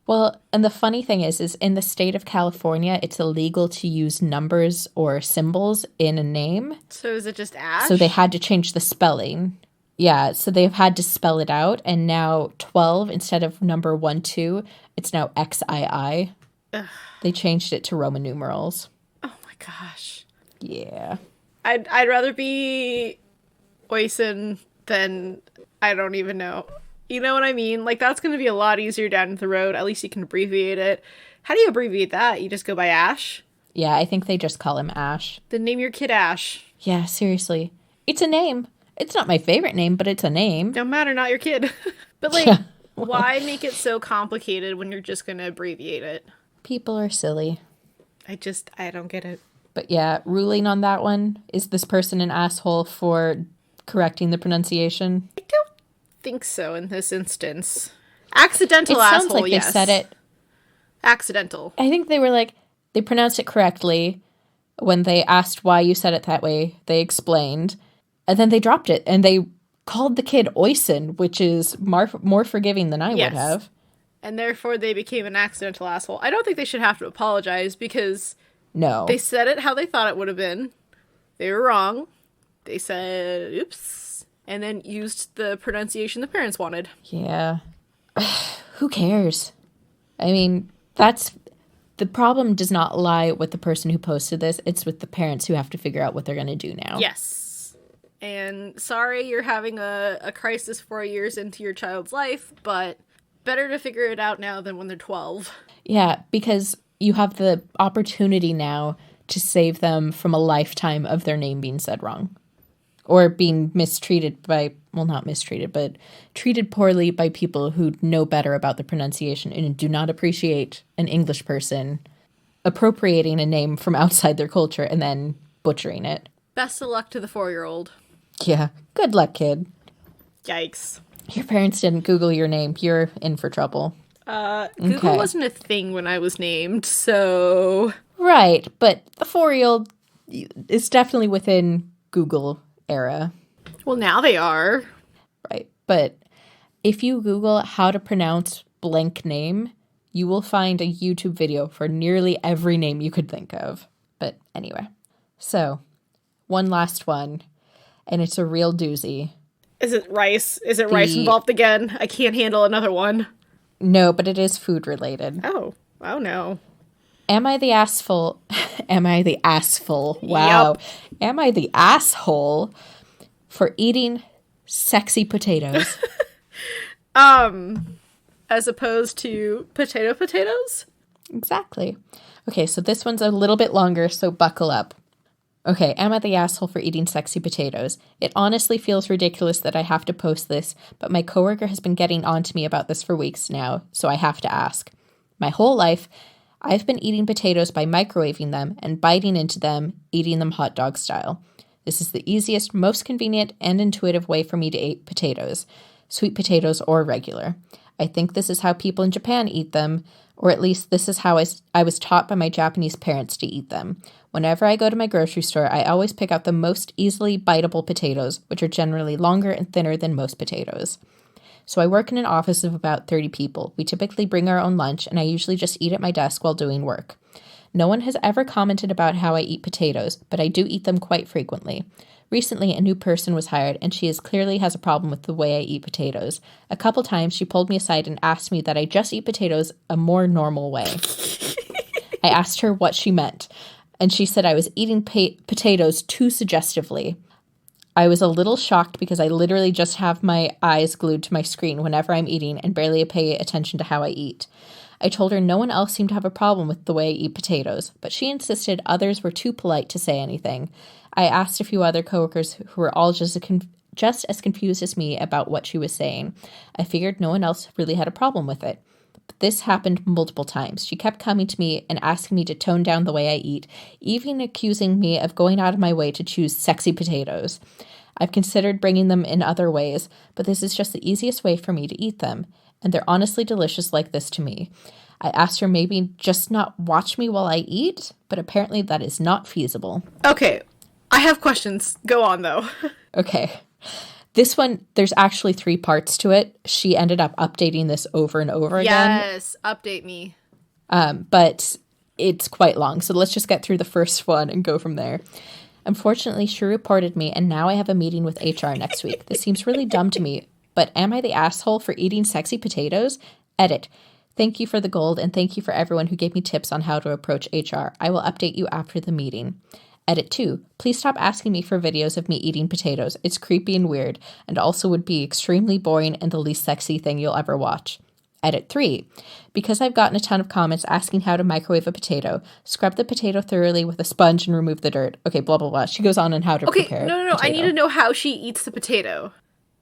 Well, and the funny thing is in the state of California, it's illegal to use numbers or symbols in a name. So is it just Ash? So they had to change the spelling. Yeah, so they've had to spell it out. And now 12, instead of number 1, 2, it's now XII. They changed it to Roman numerals. Oh my gosh. Yeah. I'd rather be Oisin than I don't even know. You know what I mean? Like, that's going to be a lot easier down the road. At least you can abbreviate it. How do you abbreviate that? You just go by Ash? Yeah, I think they just call him Ash. Then name your kid Ash. Yeah, seriously. It's a name. It's not my favorite name, but it's a name. Don't matter, not your kid. But, like, Yeah. why make it so complicated when you're just going to abbreviate it? People are silly. I don't get it. But yeah, ruling on that one, is this person an asshole for correcting the pronunciation? I don't think so in this instance. Accidental It asshole, sounds like yes. they said it. Accidental. I think they were like, they pronounced it correctly. When they asked why you said it that way, they explained. And then they dropped it, and they called the kid Oisin, which is more forgiving than I Yes. would have. And therefore they became an accidental asshole. I don't think they should have to apologize because No. they said it how they thought it would have been. They were wrong. They said, oops, and then used the pronunciation the parents wanted. Yeah. Who cares? I mean, that's the problem does not lie with the person who posted this. It's with the parents who have to figure out what they're going to do now. Yes. And sorry you're having a crisis 4 years into your child's life, but better to figure it out now than when they're 12. Yeah, because you have the opportunity now to save them from a lifetime of their name being said wrong. Or being mistreated by, well, not mistreated, but treated poorly by people who know better about the pronunciation and do not appreciate an English person appropriating a name from outside their culture and then butchering it. Best of luck to the 4-year-old. Yeah, good luck, kid. Yikes. Your parents didn't Google your name. You're in for trouble. Google Okay. wasn't a thing when I was named, so... Right, but the 4-year-old is definitely within Google era. Well, now they are. Right. But if you Google how to pronounce blank name, you will find a YouTube video for nearly every name you could think of. But anyway, so one last one, and it's a real doozy. Is it rice? Is it rice involved again? I can't handle another one. No, but it is food related. Oh no. Am I the asshole? Am I the asshole? Wow. Yep. Am I the asshole for eating sexy potatoes? As opposed to potatoes? Exactly. Okay, so this one's a little bit longer, so buckle up. Okay, am I the asshole for eating sexy potatoes? It honestly feels ridiculous that I have to post this, but my coworker has been getting on to me about this for weeks now, so I have to ask. My whole life, I've been eating potatoes by microwaving them and biting into them, eating them hot dog style. This is the easiest, most convenient, and intuitive way for me to eat potatoes, sweet potatoes or regular. I think this is how people in Japan eat them, or at least this is how I was taught by my Japanese parents to eat them. Whenever I go to my grocery store, I always pick out the most easily biteable potatoes, which are generally longer and thinner than most potatoes. So I work in an office of about 30 people. We typically bring our own lunch, and I usually just eat at my desk while doing work. No one has ever commented about how I eat potatoes, but I do eat them quite frequently. Recently, a new person was hired, and she clearly has a problem with the way I eat potatoes. A couple times, she pulled me aside and asked me that I just eat potatoes a more normal way. I asked her what she meant, and she said I was eating potatoes too suggestively. I was a little shocked because I literally just have my eyes glued to my screen whenever I'm eating and barely pay attention to how I eat. I told her no one else seemed to have a problem with the way I eat potatoes, but she insisted others were too polite to say anything. I asked a few other coworkers who were all just as confused as me about what she was saying. I figured no one else really had a problem with it. But this happened multiple times. She kept coming to me and asking me to tone down the way I eat, even accusing me of going out of my way to choose sexy potatoes. I've considered bringing them in other ways, but this is just the easiest way for me to eat them, and they're honestly delicious like this to me. I asked her maybe just not watch me while I eat, but apparently that is not feasible. Okay, I have questions. Go on, though. Okay. This one, there's actually 3 parts to it. She ended up updating this over and over again. Yes, update me. But it's quite long, so let's just get through the first one and go from there. Unfortunately, she reported me, and now I have a meeting with HR next week. This seems really dumb to me, but am I the asshole for eating sexy potatoes? Edit. Thank you for the gold, and thank you for everyone who gave me tips on how to approach HR. I will update you after the meeting. Edit 2. Please stop asking me for videos of me eating potatoes. It's creepy and weird, and also would be extremely boring and the least sexy thing you'll ever watch. Edit 3. Because I've gotten a ton of comments asking how to microwave a potato, scrub the potato thoroughly with a sponge and remove the dirt. Okay, blah, blah, blah. She goes on how to prepare no. I need to know how she eats the potato.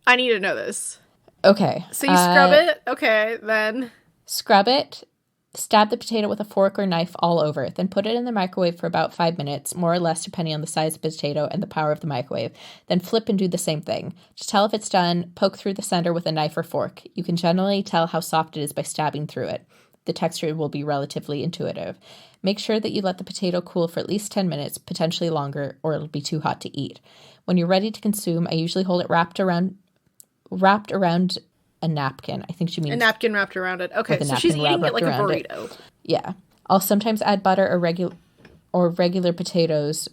I need to know this. Okay. So you scrub it? Okay, then. Scrub it. Stab the potato with a fork or knife all over, then put it in the microwave for about 5 minutes, more or less depending on the size of the potato and the power of the microwave. Then flip and do the same thing. To tell if it's done, poke through the center with a knife or fork. You can generally tell how soft it is by stabbing through it. The texture will be relatively intuitive. Make sure that you let the potato cool for at least 10 minutes, potentially longer, or it'll be too hot to eat. When you're ready to consume, I usually hold it wrapped around a napkin. I think she means a napkin wrapped around it. Okay, so she's eating it like a burrito. Yeah. I'll sometimes add butter or regular potatoes,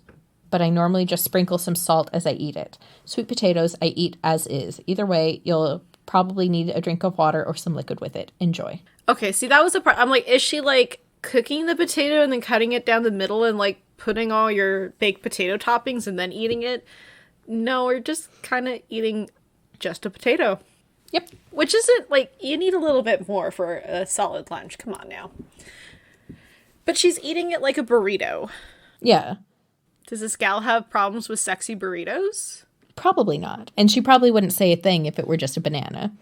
but I normally just sprinkle some salt as I eat it. Sweet potatoes I eat as is. Either way, you'll probably need a drink of water or some liquid with it. Enjoy. Okay, see, that was the part. I'm like, is she like cooking the potato and then cutting it down the middle and like putting all your baked potato toppings and then eating it? No, we're just kind of eating just a potato. Yep. Which isn't, like, you need a little bit more for a solid lunch. Come on now. But she's eating it like a burrito. Yeah. Does this gal have problems with sexy burritos? Probably not. And she probably wouldn't say a thing if it were just a banana.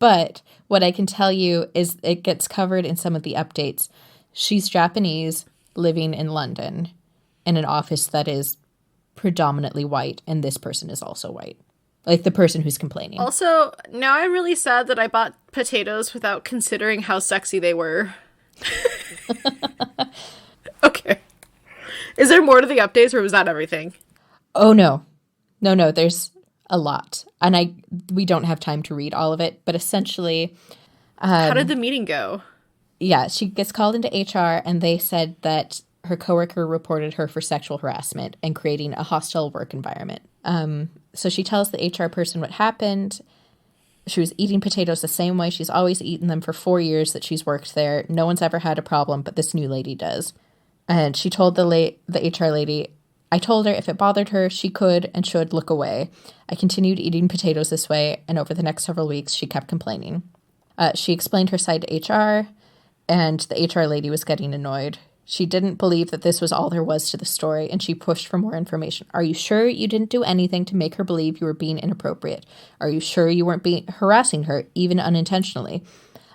But what I can tell you is it gets covered in some of the updates. She's Japanese, living in London, in an office that is predominantly white, and this person is also white. Like the person who's complaining. Also, now I'm really sad that I bought potatoes without considering how sexy they were. Okay. Is there more to the updates, or was that everything? Oh, no. No, there's a lot. And we don't have time to read all of it, but essentially... how did the meeting go? Yeah, she gets called into HR, and they said that her coworker reported her for sexual harassment and creating a hostile work environment. So she tells the HR person what happened. She was eating potatoes the same way. She's always eaten them for 4 years that she's worked there. No one's ever had a problem, but this new lady does. And she told the HR lady, I told her if it bothered her, she could and should look away. I continued eating potatoes this way, and over the next several weeks, she kept complaining. She explained her side to HR, and the HR lady was getting annoyed. She didn't believe that this was all there was to the story, and she pushed for more information. Are you sure you didn't do anything to make her believe you were being inappropriate? Are you sure you weren't harassing her, even unintentionally?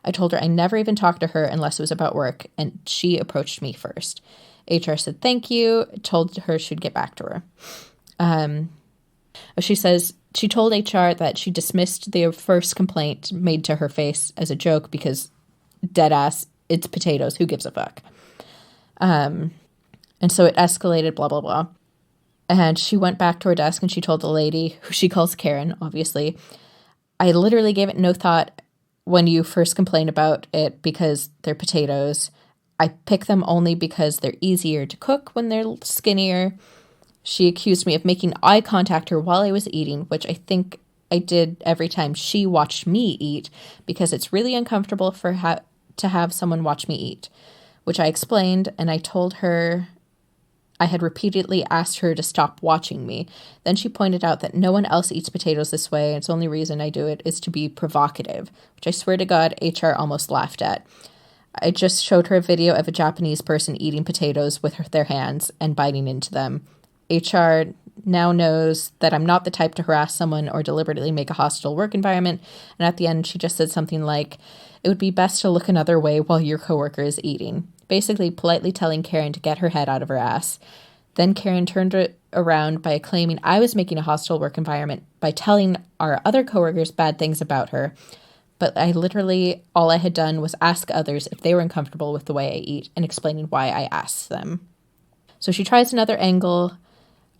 I told her I never even talked to her unless it was about work, and she approached me first. HR said thank you, told her she'd get back to her. She says she told HR that she dismissed the first complaint made to her face as a joke because, dead ass, it's potatoes, who gives a fuck? And so it escalated, blah, blah, blah. And she went back to her desk and she told the lady, who she calls Karen, obviously, I literally gave it no thought when you first complained about it because they're potatoes. I pick them only because they're easier to cook when they're skinnier. She accused me of making eye contact her while I was eating, which I think I did every time she watched me eat because it's really uncomfortable to have someone watch me eat, which I explained, and I told her I had repeatedly asked her to stop watching me. Then she pointed out that no one else eats potatoes this way, and the only reason I do it is to be provocative, which I swear to God, HR almost laughed at. I just showed her a video of a Japanese person eating potatoes with their hands and biting into them. HR now knows that I'm not the type to harass someone or deliberately make a hostile work environment, and at the end she just said something like, it would be best to look another way while your coworker is eating. Basically politely telling Karen to get her head out of her ass. Then Karen turned it around by claiming I was making a hostile work environment by telling our other coworkers bad things about her. But all I had done was ask others if they were uncomfortable with the way I eat and explaining why I asked them. So she tries another angle,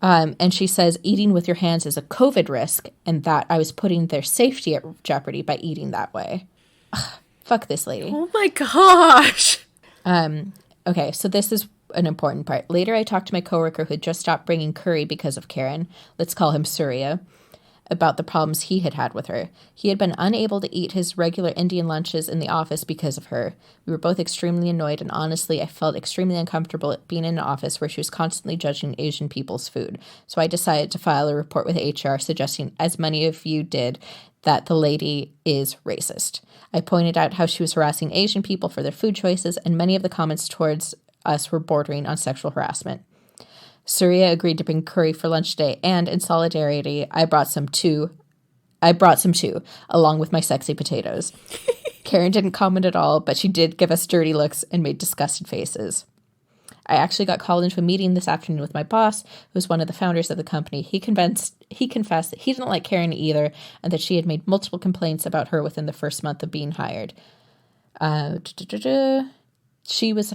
and she says eating with your hands is a COVID risk and that I was putting their safety at jeopardy by eating that way. Ugh, fuck this lady. Oh my gosh. Okay, so this is an important part. Later, I talked to my coworker who had just stopped bringing curry because of Karen, let's call him Surya, about the problems he had had with her. He had been unable to eat his regular Indian lunches in the office because of her. We were both extremely annoyed, and honestly, I felt extremely uncomfortable being in an office where she was constantly judging Asian people's food. So I decided to file a report with HR suggesting, as many of you did, that the lady is racist. I pointed out how she was harassing Asian people for their food choices, and many of the comments towards us were bordering on sexual harassment. Surya agreed to bring curry for lunch today, and in solidarity, I brought some too, along with my sexy potatoes. Karen didn't comment at all, but she did give us dirty looks and made disgusted faces. I actually got called into a meeting this afternoon with my boss, who's one of the founders of the company. He confessed that he didn't like Karen either, and that she had made multiple complaints about her within the first month of being hired. She was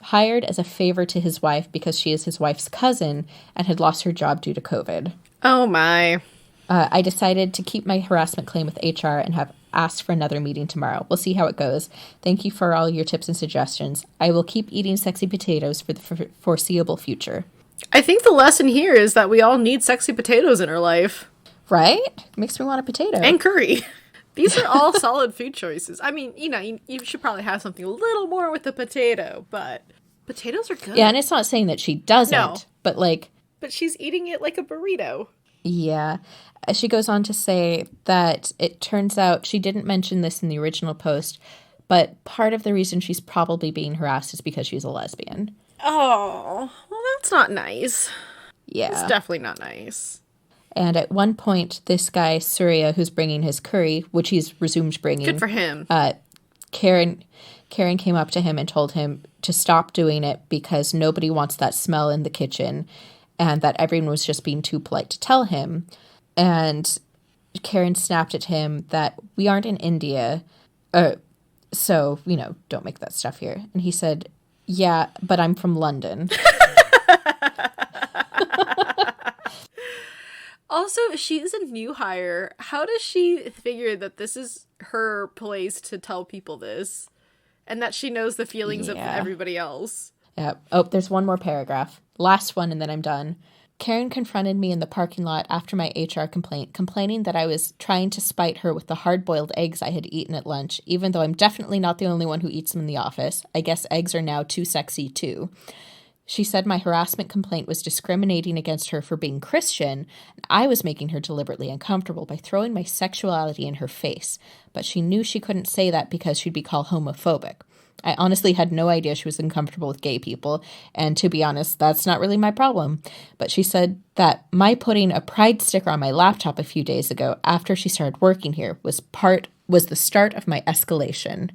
hired as a favor to his wife because she is his wife's cousin and had lost her job due to COVID. Oh my. I decided to keep my harassment claim with HR and have asked for another meeting tomorrow. We'll see how it goes. Thank you for all your tips and suggestions. I will keep eating sexy potatoes for the foreseeable future. I think the lesson here is that we all need sexy potatoes in our life. Right? Makes me want a potato. And curry. These are all solid food choices. I mean, you should probably have something a little more with the potato, but potatoes are good. Yeah, and it's not saying that she doesn't, but But she's eating it like a burrito. Yeah. She goes on to say that it turns out she didn't mention this in the original post, but part of the reason she's probably being harassed is because she's a lesbian. Oh, well, that's not nice. Yeah. It's definitely not nice. And at one point, this guy, Surya, who's bringing his curry, which he's resumed bringing. Good for him. Karen came up to him and told him to stop doing it because nobody wants that smell in the kitchen, and that everyone was just being too polite to tell him. And Karen snapped at him that we aren't in India, so, don't make that stuff here. And he said, yeah, but I'm from London. Also, she's a new hire. How does she figure that this is her place to tell people this? And that she knows the feelings of everybody else? Yeah. Oh, there's one more paragraph. Last one, and then I'm done. Karen confronted me in the parking lot after my HR complaint, complaining that I was trying to spite her with the hard-boiled eggs I had eaten at lunch, even though I'm definitely not the only one who eats them in the office. I guess eggs are now too sexy, too. She said my harassment complaint was discriminating against her for being Christian, and I was making her deliberately uncomfortable by throwing my sexuality in her face, but she knew she couldn't say that because she'd be called homophobic. I honestly had no idea she was uncomfortable with gay people, and to be honest, that's not really my problem. But she said that my putting a pride sticker on my laptop a few days ago after she started working here was the start of my escalation.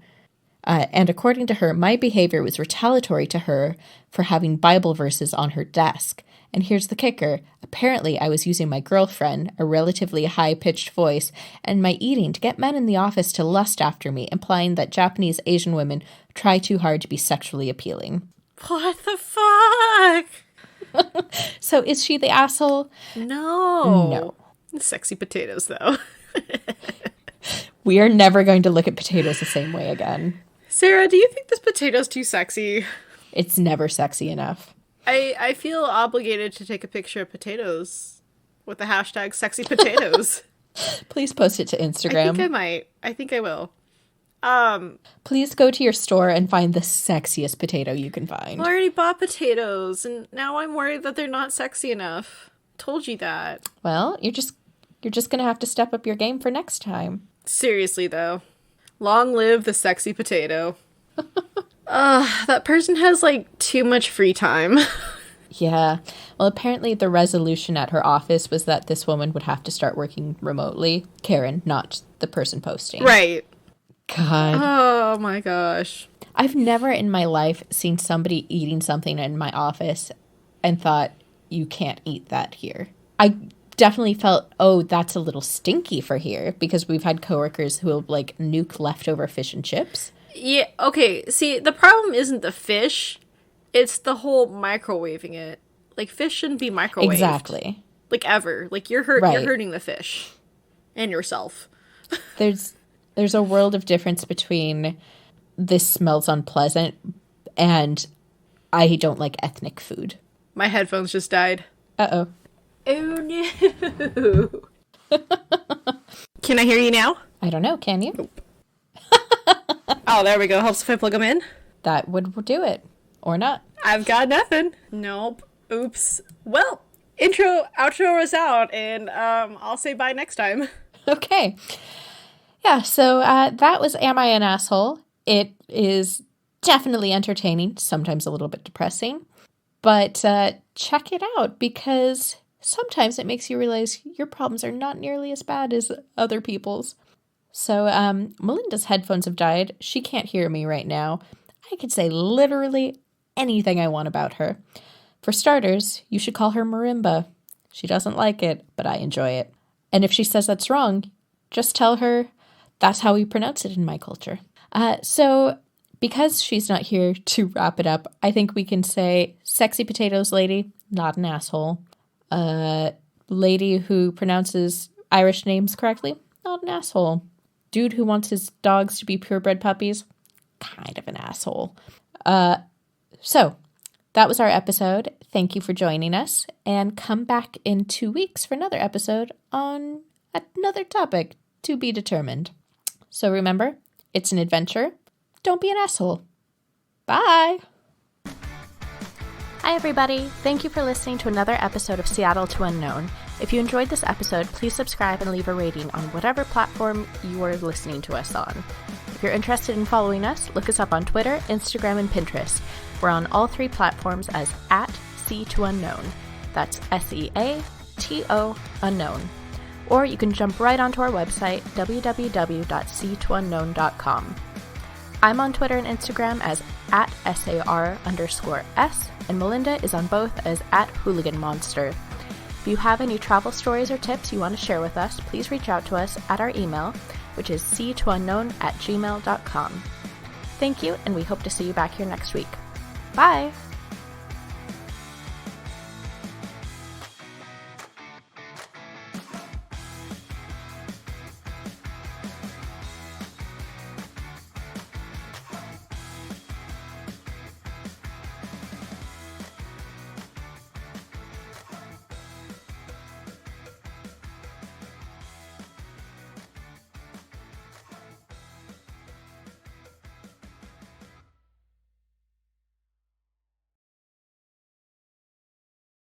And according to her, my behavior was retaliatory to her for having Bible verses on her desk. And here's the kicker. Apparently, I was using my girlfriend, a relatively high-pitched voice, and my eating to get men in the office to lust after me, implying that Japanese Asian women try too hard to be sexually appealing. What the fuck? So is she the asshole? No. Sexy potatoes, though. We are never going to look at potatoes the same way again. Sarah, do you think this potato's too sexy? It's never sexy enough. I feel obligated to take a picture of potatoes with the hashtag sexy potatoes. Please post it to Instagram. I think I might. I think I will. Please go to your store and find the sexiest potato you can find. I already bought potatoes, and now I'm worried that they're not sexy enough. Told you that. Well, you're just going to have to step up your game for next time. Seriously, though. Long live the sexy potato. That person has, like, too much free time. Yeah. Well, apparently the resolution at her office was that this woman would have to start working remotely. Karen, not the person posting. Right. God. Oh, my gosh. I've never in my life seen somebody eating something in my office and thought, you can't eat that here. I definitely felt, oh, that's a little stinky for here, because we've had coworkers who will, like, nuke leftover fish and chips. Yeah, okay. See, the problem isn't the fish. It's the whole microwaving it. Like, fish shouldn't be microwaved. Exactly. Like, ever. Like, you're Right. You're hurting the fish. And yourself. There's a world of difference between this smells unpleasant and I don't like ethnic food. My headphones just died. Uh-oh. Oh, no. Can I hear you now? I don't know. Can you? Nope. Oh, there we go. Helps if I plug them in. That would do it. Or not. I've got nothing. Nope. Oops. Well, outro is out, and I'll say bye next time. Okay. Yeah, so that was Am I an Asshole? It is definitely entertaining, sometimes a little bit depressing, but check it out because sometimes it makes you realize your problems are not nearly as bad as other people's. So Melinda's headphones have died. She can't hear me right now. I could say literally anything I want about her. For starters, you should call her Marimba. She doesn't like it, but I enjoy it. And if she says that's wrong, just tell her that's how we pronounce it in my culture. So because she's not here to wrap it up, I think we can say sexy potatoes lady, not an asshole. Lady who pronounces Irish names correctly, not an asshole. Dude who wants his dogs to be purebred puppies, kind of an asshole. So that was our episode. Thank you for joining us, and come back in 2 weeks for another episode on another topic to be determined. So remember, it's an adventure. Don't be an asshole. Bye. Hi, everybody. Thank you for listening to another episode of Seattle to Unknown. If you enjoyed this episode, please subscribe and leave a rating on whatever platform you are listening to us on. If you're interested in following us, look us up on Twitter, Instagram, and Pinterest. We're on all 3 platforms as @C2Unknown. That's SEATO Unknown. Or you can jump right onto our website, www.c2unknown.com. I'm on Twitter and Instagram as @SAR_S, and Melinda is on both as @HooliganMonster. If you have any travel stories or tips you want to share with us, please reach out to us at our email, which is c2unknown@gmail.com. Thank you, and we hope to see you back here next week. Bye!